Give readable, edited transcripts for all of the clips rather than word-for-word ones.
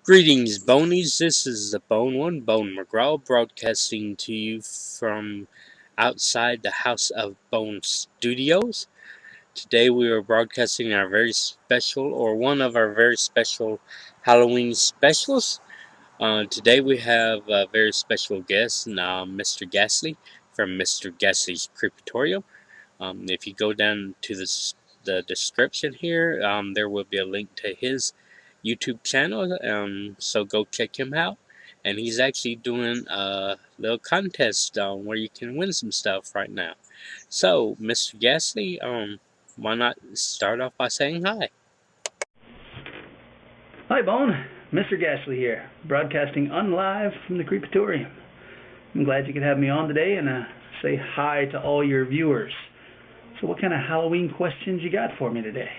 Greetings, Bonies. This is the Bone One, Bone McGraw, broadcasting to you from outside the House of Bone Studios. Today we are broadcasting our very special, or one of our very special Halloween specials. Today we have a very special guest, Mr. Ghastly from Mr. Ghastly's Creepatorial. If you go down to the description here, there will be a link to his YouTube channel. So go check him out. And he's actually doing a little contest where you can win some stuff right now. So, Mr. Ghastly, why not start off by saying hi? Hi, Bone. Mr. Ghastly here, broadcasting unlive from the Creepatorium. I'm glad you could have me on today and say hi to all your viewers. So, what kind of Halloween questions you got for me today?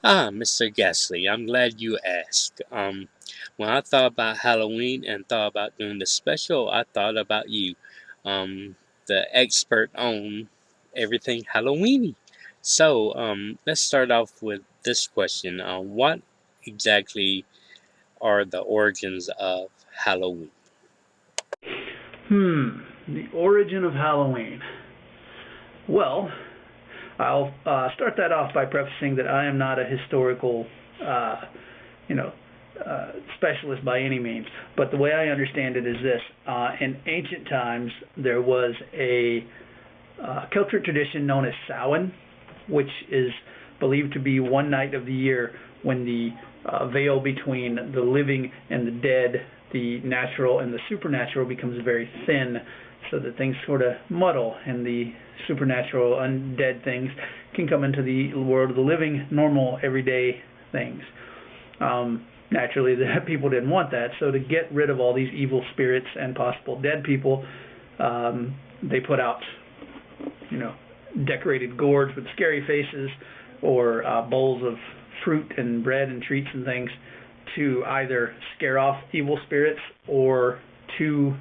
Mr. Ghastly, I'm glad you asked. When I thought about Halloween and thought about doing the special, I thought about you, the expert on everything Halloweeny. So, let's start off with this question. What exactly are the origins of Halloween? The origin of Halloween. Well, I'll start that off by prefacing that I am not a historical, uh, you know, specialist by any means. But the way I understand it is this: in ancient times, there was a Celtic tradition known as Samhain, which is believed to be one night of the year when the veil between the living and the dead, the natural and the supernatural, becomes very thin, so that things sort of muddle, and the supernatural, undead things can come into the world of the living, normal, everyday things. Naturally, the people didn't want that, so to get rid of all these evil spirits and possible dead people, they put out you know, decorated gourds with scary faces, or bowls of fruit and bread and treats and things to either scare off evil spirits or to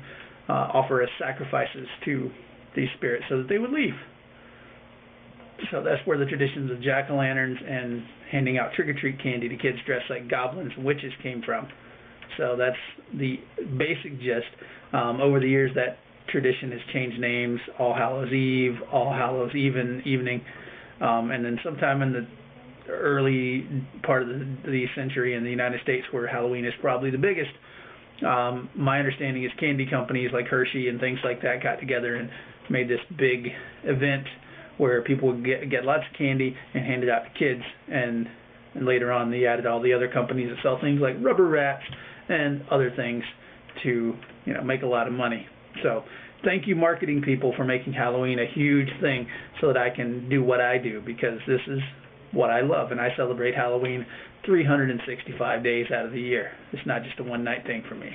offer as sacrifices to these spirits so that they would leave. So that's where the traditions of jack-o'-lanterns and handing out trick-or-treat candy to kids dressed like goblins and witches came from. So that's the basic gist. Over the years, that tradition has changed names: All Hallows Eve, All Hallows Evening, and then sometime in the early part of the century in the United States, where Halloween is probably the biggest, my understanding is candy companies like Hershey and things like that got together and made this big event where people would get lots of candy and hand it out to kids, and later on they added all the other companies that sell things like rubber rats and other things to make a lot of money. So thank you, marketing people, for making Halloween a huge thing so that I can do what I do, because this is what I love, and I celebrate Halloween 365 days out of the year. It's not just a one-night thing for me.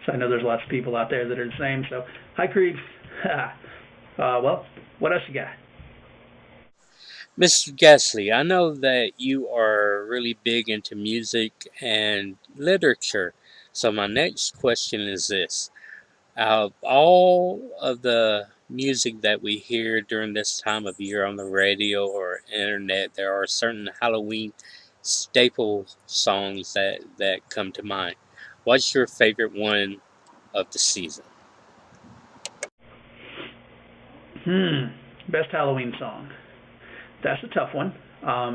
So I know there's lots of people out there that are the same. So hi, creeps. Well, what else you got? Mr. Ghastly, I know that you are really big into music and literature. So my next question is this. Out of all of the music that we hear during this time of year on the radio or internet, there are certain Halloween staple songs that come to mind. What's your favorite one of the season? Best Halloween song. That's a tough one,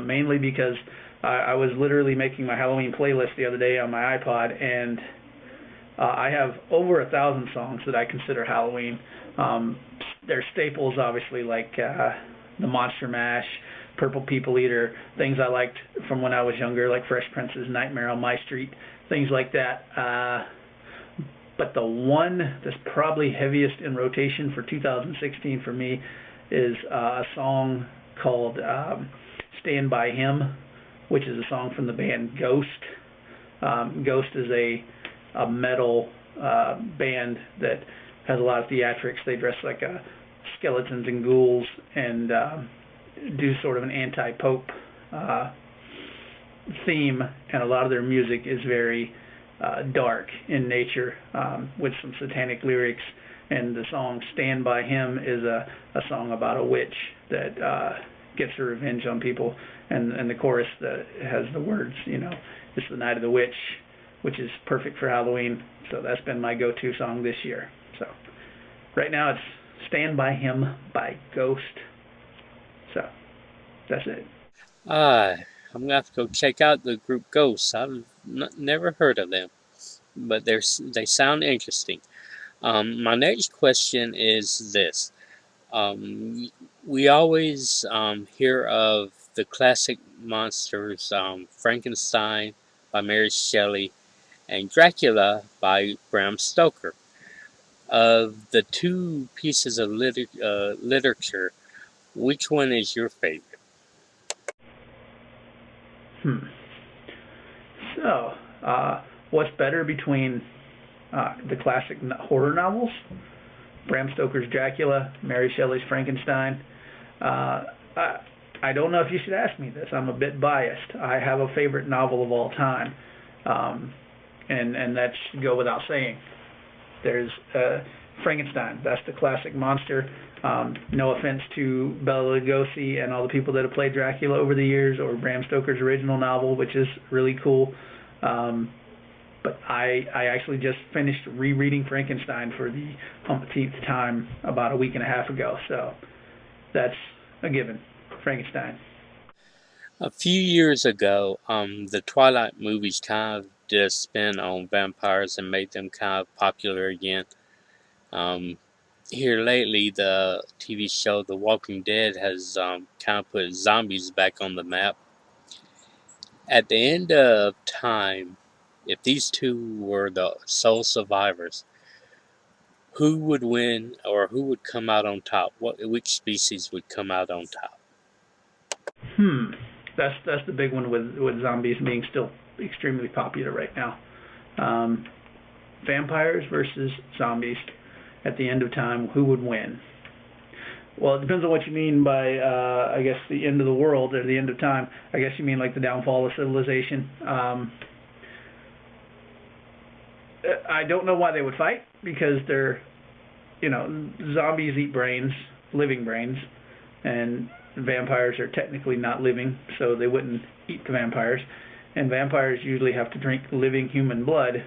mainly because I was literally making my Halloween playlist the other day on my iPod, and I have over 1,000 songs that I consider Halloween. There's staples, obviously, like the Monster Mash, Purple People Eater, things I liked from when I was younger, like Fresh Prince's Nightmare on My Street, things like that. But the one that's probably heaviest in rotation for 2016 for me is a song called Stand By Him, which is a song from the band Ghost. Ghost is a metal band that has a lot of theatrics. They dress like skeletons and ghouls, and do sort of an anti-pope theme, and a lot of their music is very dark in nature, with some satanic lyrics. And the song "Stand by Him" is a song about a witch that gets her revenge on people. And the chorus that has the words, "It's the night of the witch. which is perfect for Halloween. So that's been my go-to song this year. So right now it's "Stand by Him" by Ghost. So that's it. Ah, I'm gonna have to go check out the group Ghosts. I've never heard of them, but they sound interesting. My next question is this. Um, we always hear of the classic monsters Frankenstein by Mary Shelley and Dracula by Bram Stoker. Of the two pieces of literature, which one is your favorite? Hmm. So, what's better between the classic horror novels, Bram Stoker's Dracula, Mary Shelley's Frankenstein? Uh, I, I don't know if you should ask me this. I'm a bit biased. I have a favorite novel of all time, um, and that should go without saying. There's Frankenstein. That's the classic monster. No offense to Bela Lugosi and all the people that have played Dracula over the years, or Bram Stoker's original novel, which is really cool. Um, but I actually just finished rereading Frankenstein for the umpteenth time about a week and a half ago. So that's a given. Frankenstein. A few years ago, the Twilight movies kind of did a spin on vampires and made them kind of popular again. Um, Here lately, the TV show The Walking Dead has kind of put zombies back on the map. At the end of time, if these two were the sole survivors, who would win or who would come out on top? Which species would come out on top? Hmm. That's the big one with zombies being still extremely popular right now. Um, Vampires versus zombies at the end of time, who would win? Well, it depends on what you mean by, I guess, the end of the world or the end of time. I guess you mean like the downfall of civilization. I don't know why they would fight because they're, zombies eat brains, living brains, and vampires are technically not living, so they wouldn't eat the vampires. And vampires usually have to drink living human blood,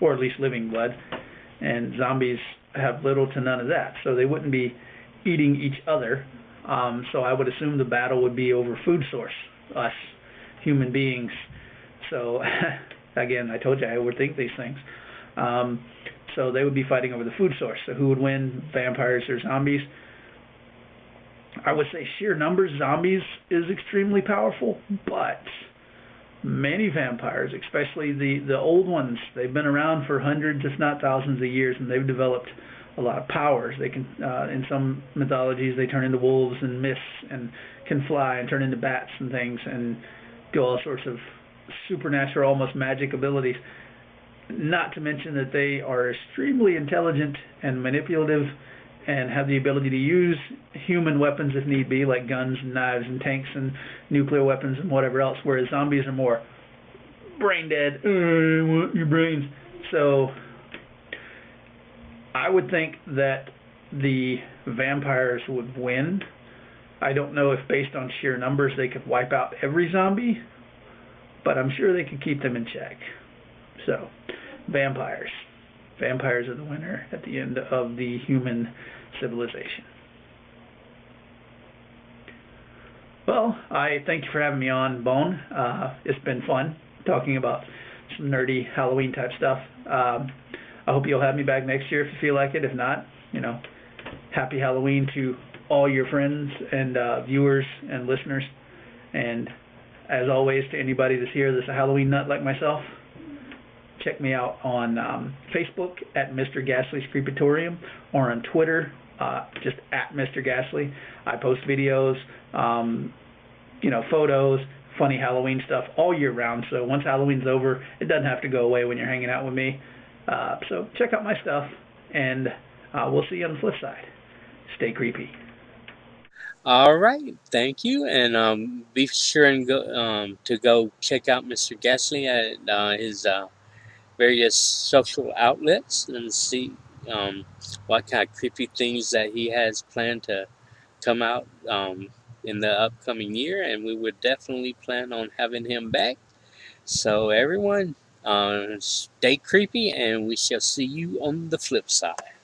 or at least living blood, and zombies have little to none of that, so they wouldn't be eating each other. So I would assume the battle would be over food source, us human beings. So again, I told you I overthink these things. Um, so they would be fighting over the food source. So who would win, vampires or zombies? I would say sheer numbers, zombies is extremely powerful, but many vampires, especially the old ones, they've been around for hundreds, if not thousands, of years, and they've developed a lot of powers. They can, in some mythologies, they turn into wolves and mists and can fly and turn into bats and things and do all sorts of supernatural, almost magic abilities. Not to mention that they are extremely intelligent and manipulative and have the ability to use human weapons if need be, like guns and knives and tanks and nuclear weapons and whatever else, whereas zombies are more brain dead. I want your brains. So I would think that the vampires would win. I don't know if based on sheer numbers they could wipe out every zombie, but I'm sure they could keep them in check. So, vampires. Vampires are the winner at the end of the human civilization. Well, I thank you for having me on, Bone. It's been fun talking about some nerdy Halloween type stuff. I hope you'll have me back next year if you feel like it. If not, happy Halloween to all your friends and viewers and listeners. And as always, to anybody that's here that's a Halloween nut like myself, check me out on Facebook at Mr. Ghastly's Creepatorium or on Twitter, just at Mr. Ghastly. I post videos, photos, funny Halloween stuff all year round. So once Halloween's over, it doesn't have to go away when you're hanging out with me. So check out my stuff, and we'll see you on the flip side. Stay creepy. All right, thank you, and be sure and go to go check out Mr. Gasly at his various social outlets and see what kind of creepy things that he has planned to come out in the upcoming year, and we would definitely plan on having him back. So everyone, Stay creepy, and we shall see you on the flip side.